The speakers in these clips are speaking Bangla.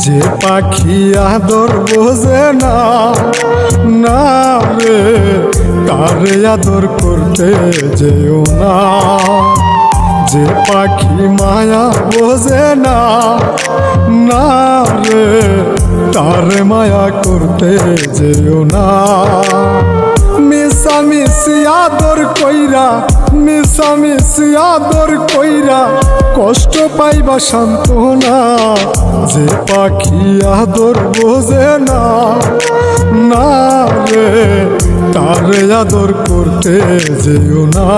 যে পাখি আদর বোঝে না না রে, তারে আদর করতে যেও না। যে পাখি মায়া বোঝে না না রে, তারে মায়া করতে যেও না। মিশামিশি আদর কইরা, মিশামিশি আদর কইরা কষ্ট পাইবা সান্ত্বনা। যে পাখি আদর বোঝে না না রে, তারে আদর করতে যেও না।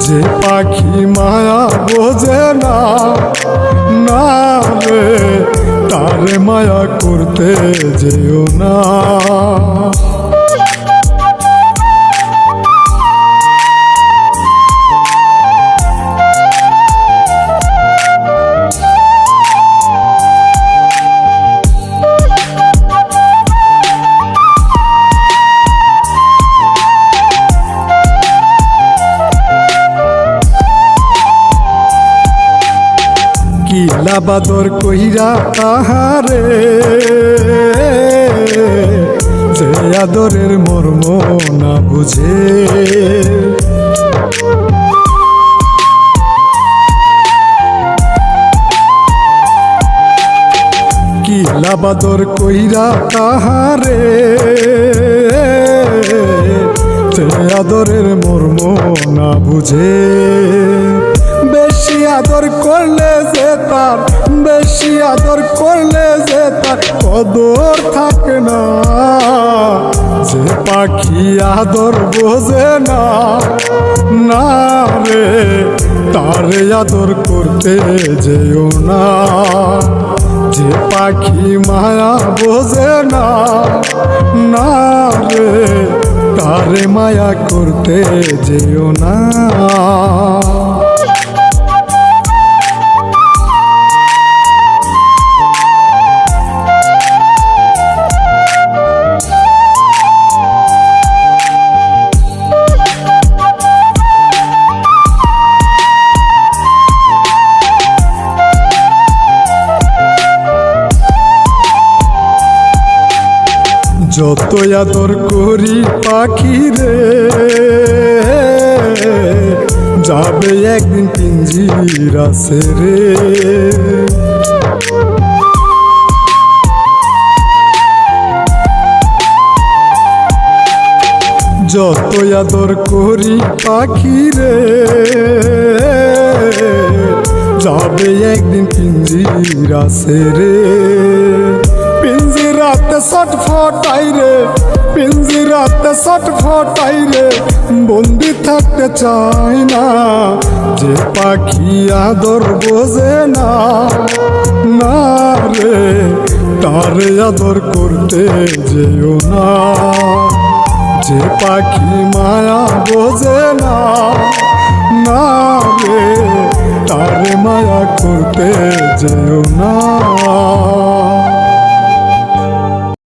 যে পাখি মায়া বোঝে না না রে, তারে মায়া করতে যেও না। কিলা বাদর কইরা তাহারে, যে আদরের মর্ম না বুঝে। কিলা বাদর কইরা তাহারে, যে আদরের মর্ম না বুঝে। বেশি আদর করলে যে তার, বেশি আদর করলে যে তার কদর থাকে না। যে পাখি আদর বোঝে না না রে, তারে আদর করতে যেও না। যে পাখি মায়া বোঝে না না রে, তারে মায়া করতে যেও না। যত আদর করি পাখি রে, যাবে একদিন পিঞ্জিরা ছেড়ে। যত আদর করি পাখি রে, যাবে একদিন পিঞ্জিরা ছেড়ে। পিঞ্জিরাতে ছটফটাই রে, পিঞ্জিরাতে ছটফটাই রে, বন্দি থাকতে চাই না। যে পাখি আদর বোঝে না না রে, তারে আদর করতে যেও না। যে পাখি মায়া বোঝে না না রে, তারে মায়া করতে যেও না।